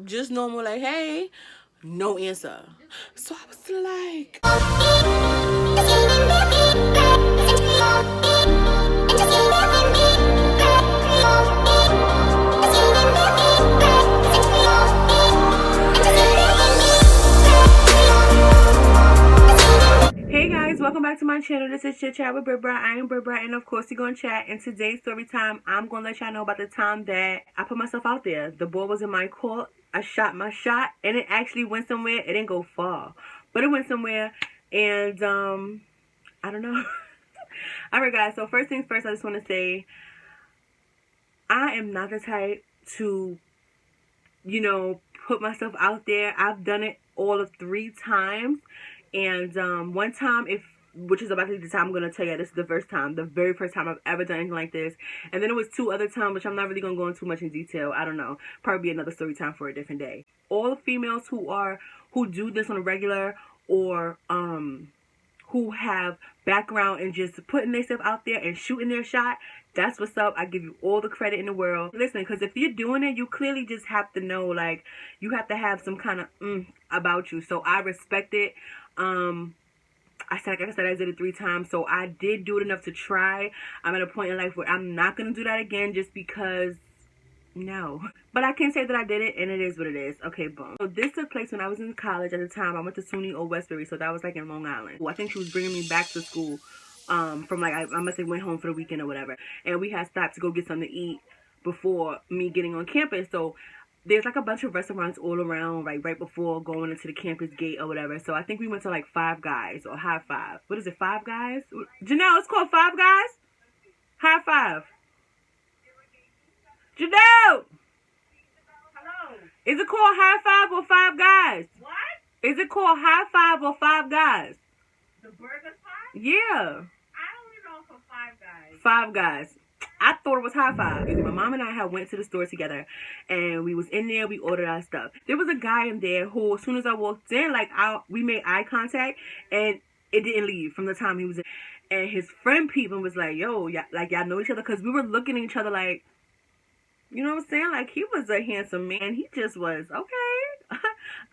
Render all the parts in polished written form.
just normal, like, hey, no answer. So I was like, hey guys, welcome back to my channel. This is Chit Chat with Brit. I am Brit, and of course, you're going to chat. In today's story time, I'm going to let y'all know about the time that I put myself out there. The ball was in my court. I shot my shot, and it actually went somewhere. It didn't go far, but it went somewhere, and I don't know. Alright guys, so first things first, I just want to say, I am not the type to, put myself out there. I've done it all of 3 times. And one time, which is about to be the time I'm going to tell you, this is the very first time I've ever done anything like this. And then it was 2 other times, which I'm not really going to go into too much in detail. I don't know. Probably be another story time for a different day. All the females who do this on a regular, or who have background and just putting themselves out there and shooting their shot, that's what's up. I give you all the credit in the world. Listen, because if you're doing it, you clearly just have to know, like, you have to have some kind of about you. So I respect it. I did it 3 times, so I did do it enough to try. I'm at a point in life where I'm not going to do that again, just because, no. But I can say that I did it, and it is what it is. Okay, boom. So this took place when I was in college at the time. I went to SUNY or Westbury, so that was like in Long Island. I think she was bringing me back to school from, like, I must have went home for the weekend or whatever. And we had stopped to go get something to eat before me getting on campus. So there's like a bunch of restaurants all around, like right before going into the campus gate or whatever. So I think we went to like Five Guys or High Five. What is it, Five Guys? Janelle, it's called Five Guys? High Five. Janelle! Hello. Is it called High Five or Five Guys? What? Is it called High Five or Five Guys? The burger spot? Yeah. I only know for Five Guys. Five Guys. I thought it was High Five. My mom and I had went to the store together, and we was in there. We ordered our stuff. There was a guy in there who, as soon as I walked in, like, we made eye contact, and it didn't leave from the time he was in. And his friend peeping was like, yo, y'all know each other? Because we were looking at each other like, you know what I'm saying? Like, he was a handsome man. He just was, okay.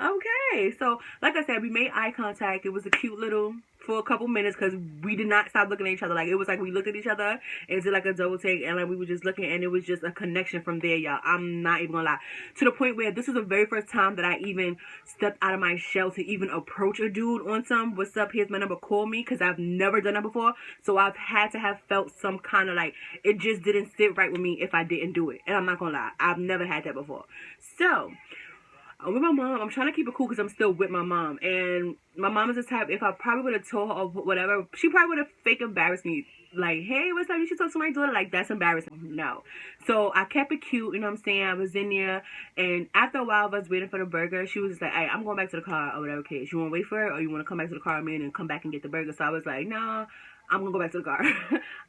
Okay. So, like I said, we made eye contact. It was a cute little, for a couple minutes, because we did not stop looking at each other. Like, it was like we looked at each other and did like a double take, and like we were just looking, and it was just a connection from there, y'all. I'm not even gonna lie. To the point where this was the very first time that I even stepped out of my shell to even approach a dude on some, what's up, here's my number, call me, because I've never done that before. So I've had to have felt some kind of, like, it just didn't sit right with me if I didn't do it. And I'm not gonna lie, I've never had that before. So I'm with my mom. I'm trying to keep it cool because I'm still with my mom. And my mom is the type, if I probably would have told her or whatever, she probably would have fake embarrassed me. Like, hey, what's up? You should talk to my daughter. Like, that's embarrassing. No. So I kept it cute, you know what I'm saying? I was in there. And after a while, I was waiting for the burger. She was just like, hey, I'm going back to the car or whatever case. You want to wait for it, or you want to come back to the car with me and come back and get the burger? So I was like, nah, I'm going to go back to the car.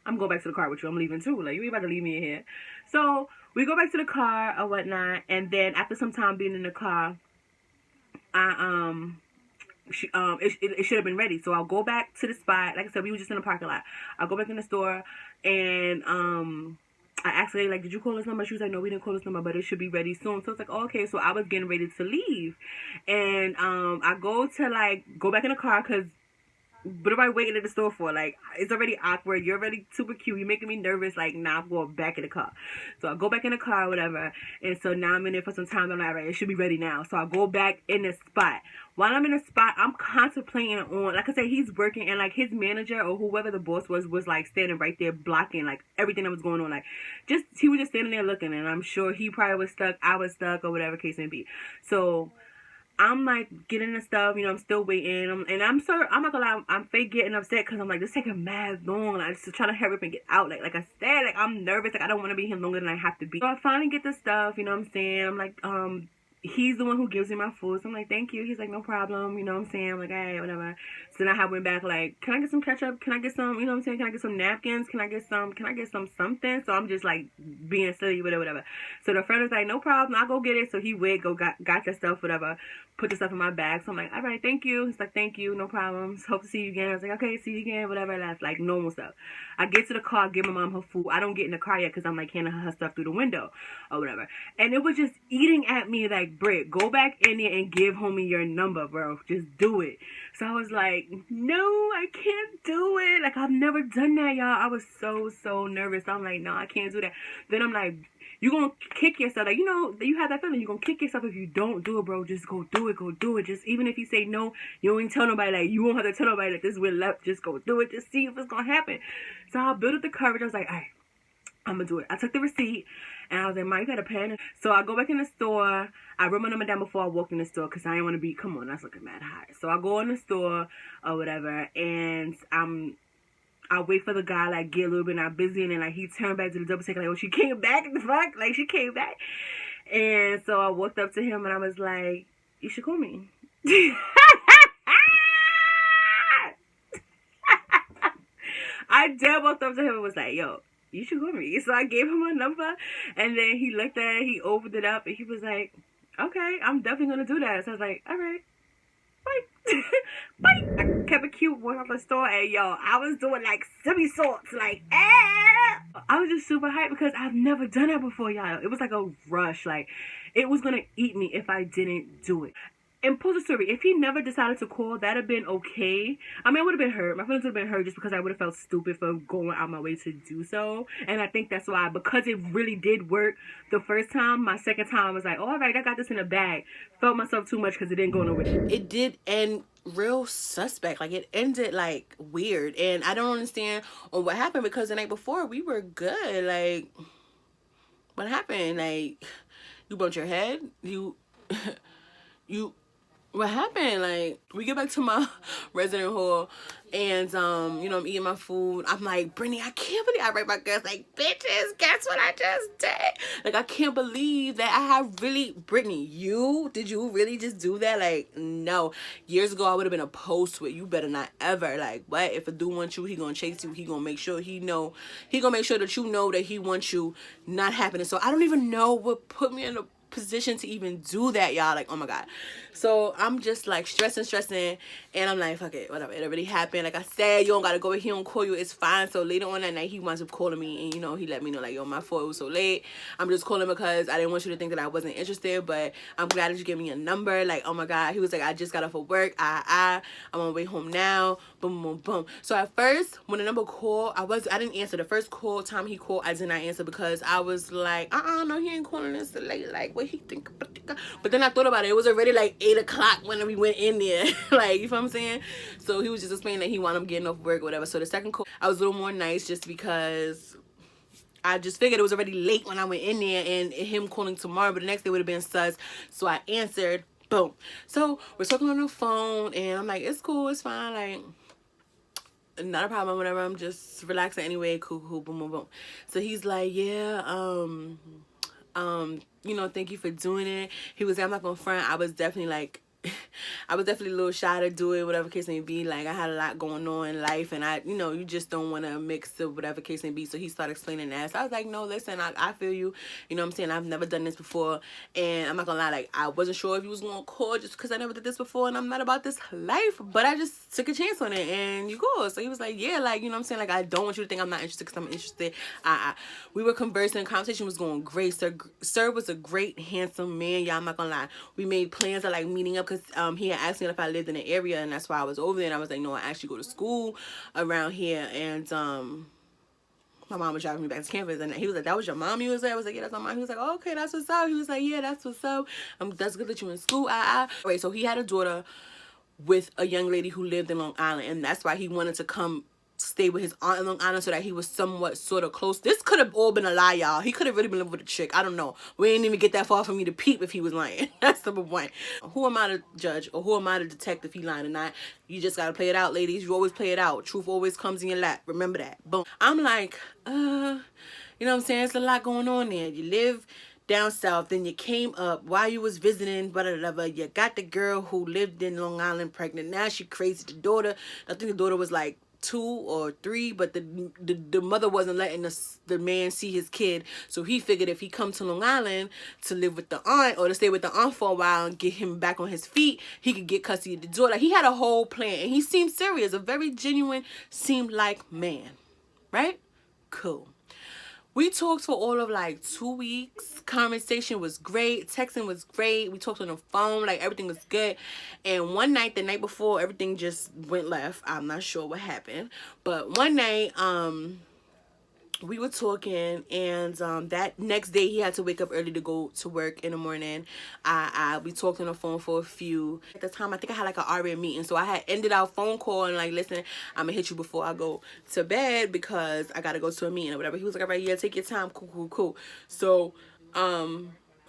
I'm going back to the car with you. I'm leaving too. Like, you ain't about to leave me in here. So we go back to the car or whatnot. And then after some time being in the car, it should have been ready. So I'll go back to the spot. Like I said, we were just in the parking lot. I'll go back in the store, and I asked her, like, did you call this number? She was like, no, we didn't call this number, but it should be ready soon. So it's like, oh, okay. So I was getting ready to leave, and I go back in the car, because what am I waiting at the store for? Like, it's already awkward. You're already super cute. You're making me nervous. Like, nah, I'm going back in the car. So I go back in the car or whatever. And so now I'm in there for some time. I'm like, all right, it should be ready now. So I go back in the spot. While I'm in the spot, I'm contemplating on, like I said, he's working, and like his manager or whoever the boss was like standing right there blocking like everything that was going on. Like, he was just standing there looking, and I'm sure he probably was stuck. I was stuck, or whatever case may be. So I'm like getting the stuff, I'm still waiting. I'm not gonna lie, I'm fake getting upset because I'm like, this taking mad long. I just trying to hurry up and get out. Like I said, like, I'm nervous. Like, I don't want to be here longer than I have to be. So I finally get the stuff, you know what I'm saying? I'm like, he's the one who gives me my food. So I'm like, thank you. He's like, no problem. You know what I'm saying? I'm like, hey, whatever. So then I went back like, can I get some ketchup? Can I get some, you know what I'm saying? Can I get some napkins? Can I get some something? So I'm just like being silly with it, whatever. So the friend was like, no problem. I'll go get it. So he went, got your stuff, whatever. Put the stuff in my bag. So I'm like, all right, thank you. He's like, thank you. No problem. Hope to see you again. I was like, okay, see you again, whatever. That's like normal stuff. I get to the car, give my mom her food. I don't get in the car yet because I'm like handing her stuff through the window or whatever. And it was just eating at me like like, Britt, go back in there and give homie your number, bro. Just do it. So I was like, no, I can't do it. Like, I've never done that, y'all. I was so nervous. I'm like, no, I can't do that. Then I'm like, you gonna kick yourself. Like, you know, you have that feeling. You're gonna kick yourself if you don't do it, bro. Just go do it. Go do it. Just even if you say no, you don't even tell nobody. Like, you won't have to tell nobody that this will left. Just go do it. Just see if it's gonna happen. So I built up the courage. I was like, all right, I'm gonna do it. I took the receipt and I was like, Mom, you got a pen? So I go back in the store. I wrote my number down before I walked in the store because I didn't want to be, come on, that's looking mad high. So I go in the store or whatever, and I wait for the guy, like, get a little bit not busy, and then, like, he turned back to the double take, like, oh, she came back? The fuck? Like, she came back? And so I walked up to him, and I was like, you should call me. I dead walked up to him and was like, yo, you should call me. So I gave him my number, and then he looked at it, he opened it up, and he was like, okay, I'm definitely going to do that. So I was like, all right. Bye. Bye. I kept it cute, went out the store, and yo, I was doing like somersaults, like, I was just super hyped because I've never done that before, y'all. It was like a rush, like, it was gonna eat me if I didn't do it. And post a story, if he never decided to call, that'd have been okay. I mean, I would have been hurt. My feelings would have been hurt just because I would have felt stupid for going out my way to do so. And I think that's why, because it really did work the first time, my second time I was like, oh, all right, I got this in the bag. Felt myself too much because it didn't go nowhere. It did end real suspect. Like, it ended, like, weird. And I don't understand on what happened because the night before, we were good. Like, what happened? Like, you bumped your head? What happened? Like, we get back to my resident hall, and you know, I'm eating my food. I'm like, Brittany, I can't believe I write my girls like, bitches, guess what I just did? Like, I can't believe that I have really, Brittany, did you really just do that? Like, no. Years ago, I would have been opposed to it. You better not ever. Like, what? If a dude wants you, he gonna chase you. He gonna make sure he gonna make sure that you know that he wants you, not happening. So I don't even know what put me in a position to even do that, y'all. Like, oh my god. So I'm just like stressing, and I'm like, fuck it, whatever, it already happened. Like I said, you don't gotta go, he don't call you, it's fine. So later on that night, he winds up calling me, and you know, he let me know, like, yo, my fault, it was so late. I'm just calling because I didn't want you to think that I wasn't interested, but I'm glad that you gave me a number. Like, oh my god. He was like, I just got off of work, I'm on my way home now, boom boom boom. So at first, when the number called, I didn't answer. The first time he called, I did not answer because I was like, no, he ain't calling this late. Like, what he think? But then I thought about it. It was already like 8 o'clock when we went in there. Like, you feel what I'm saying? So he was just explaining that he wanted him getting off work or whatever. So the second call, I was a little more nice just because I just figured it was already late when I went in there, and him calling tomorrow, but the next day would have been sus. So I answered. Boom. So we're talking on the phone, and I'm like, it's cool, it's fine, like, not a problem, whatever. I'm just relaxing anyway. Cool, boom, boom, boom. So he's like, yeah, you know, thank you for doing it. He was like, I'm not gonna front. I was definitely like, I was definitely a little shy to do it, whatever case may be. Like, I had a lot going on in life, and you know, you just don't want to mix the whatever case may be. So he started explaining that. So I was like, no, listen, I feel you. You know what I'm saying? I've never done this before, and I'm not gonna lie, like, I wasn't sure if he was gonna call just because I never did this before, and I'm not about this life, but I just took a chance on it, and you go. So he was like, yeah, like, you know what I'm saying? Like, I don't want you to think I'm not interested because I'm interested. We were conversing. The conversation was going great. Sir was a great, handsome man. Y'all, I'm not gonna lie. We made plans of, like, meeting up because he had asked me if I lived in the area, and that's why I was over there. And I was like, no, I actually go to school around here. And my mom was driving me back to campus, and he was like, that was your mom you was there? I was like, yeah, that's my mom. He was like, oh, okay, that's what's up. He was like, yeah, that's what's up. That's good that you in school. Right, so he had a daughter with a young lady who lived in Long Island, and that's why he wanted to come stay with his aunt in Long Island so that he was somewhat sort of close. This could have all been a lie, y'all. He could have really been living with a chick. I don't know. We didn't even get that far for me to peep if he was lying. That's number one. Who am I to judge, or who am I to detect if he lying or not? You just gotta play it out, ladies. You always play it out. Truth always comes in your lap. Remember that. Boom. I'm like, you know what I'm saying? It's a lot going on there. You live down south, then you came up while you was visiting, whatever. You got the girl who lived in Long Island pregnant. Now she crazy. The daughter, I think the daughter was like 2 or 3, but the mother wasn't letting the man see his kid, so he figured if he come to Long Island to live with the aunt or to stay with the aunt for a while and get him back on his feet, he could get custody of the daughter. He had a whole plan, and he seemed serious, a very genuine, seemed like man, right? Cool. We talked for all of like 2 weeks. Conversation was great. Texting was great. We talked on the phone. Like, everything was good. And one night, the night before, everything just went left. I'm not sure what happened. But one night, we were talking, and that next day he had to wake up early to go to work in the morning. We talked on the phone for a few. At the time, I think I had like an RA meeting, so I had ended our phone call and like, listen, I'm gonna hit you before I go to bed because I gotta go to a meeting or whatever. He was like, all right, yeah, take your time, cool. So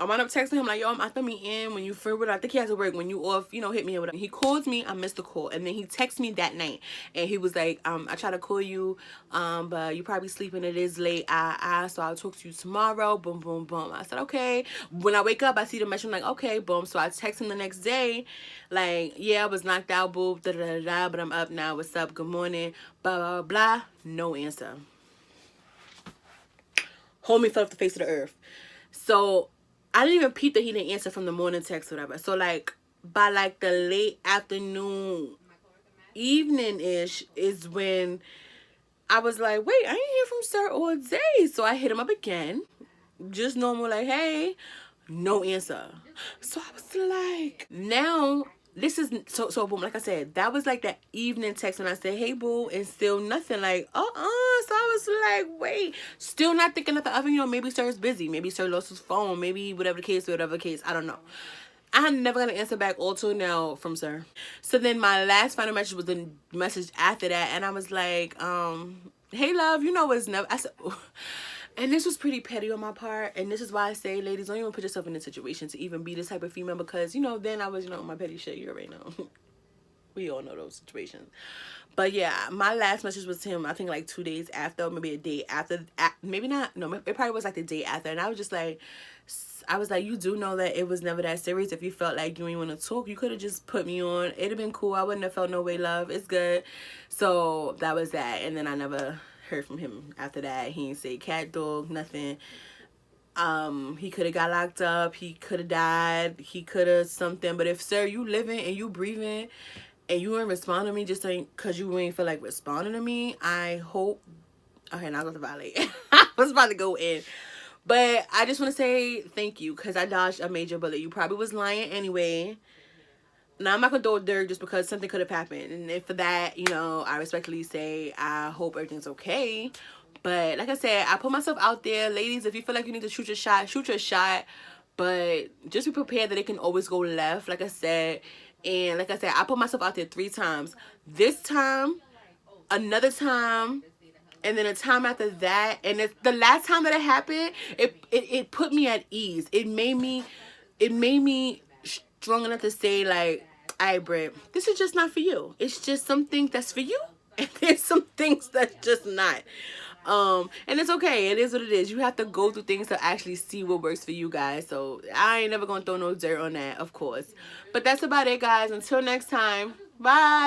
I wound up texting him like, yo, I'm at the meeting. When you free with it, I think he has to work. When you off, you know, hit me or whatever. He calls me. I missed the call. And then he texts me that night. And he was like, I try to call you, but you probably sleeping. It is late. So I'll talk to you tomorrow. Boom, boom, boom. I said, okay. When I wake up, I see the message. I'm like, okay, boom. So I text him the next day. Like, yeah, I was knocked out, boo, da-da-da-da, but I'm up now. What's up? Good morning. Blah, blah, blah. No answer. Homie fell off the face of the earth. So I didn't even peep that he didn't answer from the morning text or whatever. So like by like the late afternoon, evening-ish is when I was like, wait, I ain't hear from sir all day. So I hit him up again. Just normal, like, hey, no answer. So I was like, now this is so boom, like I said, that was like that evening text when I said, hey boo, and still nothing. Like, so I was like, wait, still not thinking nothing of, you know, maybe sir is busy, maybe sir lost his phone, maybe whatever the case, I don't know. I never got an answer back all till now from sir. So then my last final message was the message after that, and I was like, hey love, you know it's never, I said, and this was pretty petty on my part, and this is why I say, ladies, don't even put yourself in a situation to even be this type of female, because, you know, then I was, you know, my petty shit, you already know. We all know those situations. But yeah, my last message was to him, I think like 2 days after, maybe a day after, maybe not, no, it probably was like the day after, and I was like, you do know that it was never that serious. If you felt like you didn't want to talk, you could have just put me on. It'd have been cool. I wouldn't have felt no way, love. It's good. So that was that, and then I never heard from him after that. He didn't say cat, dog, nothing. He could have got locked up, he could have died, he could have something. But if sir, you living and you breathing and you ain't responding to me just because you ain't feel like responding to me, I hope. Okay, now I was about to violate. I was about to go in, but I just want to say thank you, because I dodged a major bullet. You probably was lying anyway. Now, I'm not going to throw dirt just because something could have happened. And if for that, you know, I respectfully say I hope everything's okay. But like I said, I put myself out there. Ladies, if you feel like you need to shoot your shot, shoot your shot. But just be prepared that it can always go left, like I said. And like I said, I put myself out there 3 times. This time, another time, and then a time after that. And it's the last time that it happened, it put me at ease. It made me strong enough to say, like, all right, Britt, this is just not for you. It's just some things that's for you, and there's some things that's just not. And it's okay. It is what it is. You have to go through things to actually see what works for you guys. So I ain't never gonna throw no dirt on that, of course. But that's about it, guys. Until next time, bye.